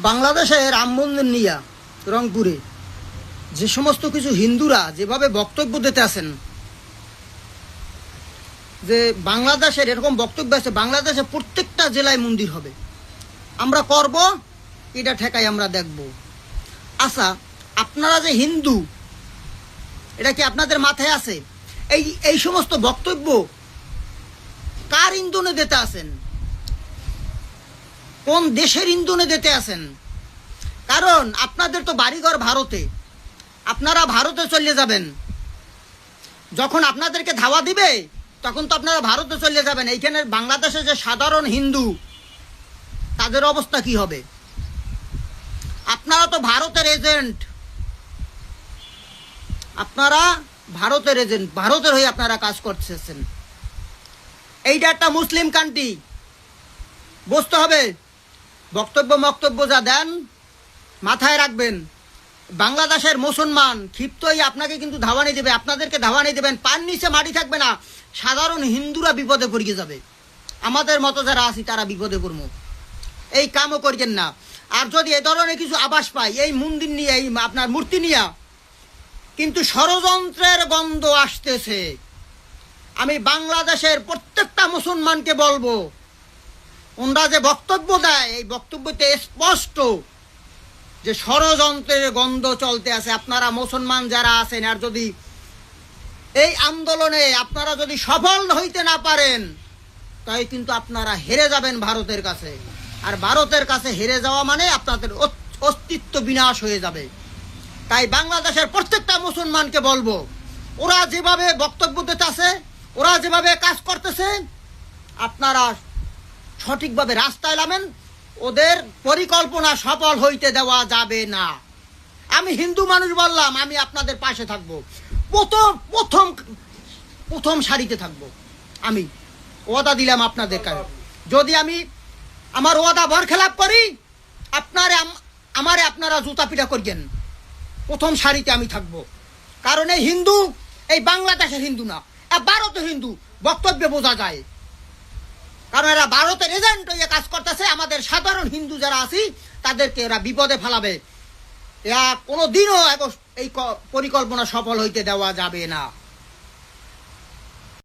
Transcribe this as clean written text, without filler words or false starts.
বাংলাদেশে রাম মন্দির নিয়া রংপুরে যে সমস্ত কিছু হিন্দুরা যেভাবে বক্তব্য দিতে আছেন, যে বাংলাদেশের এরকম বক্তব্য আছে, বাংলাদেশে প্রত্যেকটা জেলায় মন্দির হবে, আমরা করব, এটা ঠেকাই আমরা দেখব। আচ্ছা, আপনারা যে হিন্দু, এটা কি আপনাদের মাথায় আছে? এই সমস্ত বক্তব্য কার ইন্ধনে দিতে আছেন? কোন দেশের ইন্ধনে দিতে আছেন? কারণ আপনাদের তো বাড়িঘর ভারতে, আপনারা ভারতে চলে যাবেন। যখন আপনাদেরকে ধাওয়া দিবে তখন তো আপনারা ভারতে চলে যাবেন। এইখানে বাংলাদেশে যে সাধারণ হিন্দু, তাদের অবস্থা কি হবে? আপনারা তো ভারতের এজেন্ট, আপনারা ভারতের এজেন্ট, ভারতের হয়ে আপনারা কাজ করতেছেন। এইটা একটা মুসলিম কান্ট্রি, বুঝতে হবে। বক্তব্য যা দেন মাথায় রাখবেন। বাংলাদেশের মুসলমান ক্ষিপ্তই আপনাকে কিন্তু ধাওয়ানি দেবে, আপনাদেরকে ধাওয়ানি দেবেন, পার নিচে মাটি থাকবে না। সাধারণ হিন্দুরা বিপদে পড়ে যাবে, আমাদের মতো যারা আছি তারা বিপদে পড়বো। এই কামও করবেন না। আর যদি এ ধরনের কিছু আভাস পাই, এই মন্দির নিয়ে, এই আপনার মূর্তি নিয়ে কিন্তু ষড়যন্ত্রের গন্ধ আসতেছে, আমি বাংলাদেশের প্রত্যেকটা মুসলমানকে বলবো, ওনারা যে বক্তব্য দেয়, এই বক্তব্যতে স্পষ্ট যে ষড়যন্ত্রের গন্ধ চলতে আছে। আপনারা মুসলমান যারা আছেন, আর যদি এই আন্দোলনে আপনারা যদি সফল হইতে না পারেন, তাই কিন্তু আপনারা হেরে যাবেন ভারতের কাছে। আর ভারতের কাছে হেরে যাওয়া মানে আপনাদের অস্তিত্ব বিনাশ হয়ে যাবে। তাই বাংলাদেশের প্রত্যেকটা মুসলমানকে বলবো, ওরা যেভাবে বক্তব্য দিতেছে, ওরা যেভাবে কাজ করতেছে, আপনারা সঠিকভাবে রাস্তায় নামেন। ওদের পরিকল্পনা সফল হইতে দেওয়া যাবে না। আমি হিন্দু মানুষ বললাম, আমি আপনাদের পাশে থাকবো, প্রথম সারিতে থাকবো। আমি ওয়াদা দিলাম আপনাদের কাছে, যদি আমি আমার ওয়াদা বরখেলাপ করি, আপনারা জুতা পিটা করবেন। প্রথম সারিতে আমি থাকবো। কারণ এই হিন্দু, এই বাংলাদেশের হিন্দু না, ভারতের হিন্দু, বক্তব্যে বোঝা যায়। কারণ এরা ভারতের এজেন্ট হয়ে কাজ করতেছে। আমাদের সাধারণ হিন্দু যারা আছি তাদেরকে এরা বিপদে ফেলাবে। এরা কোনোদিনও এই পরিকল্পনা সফল হইতে দেওয়া যাবে না।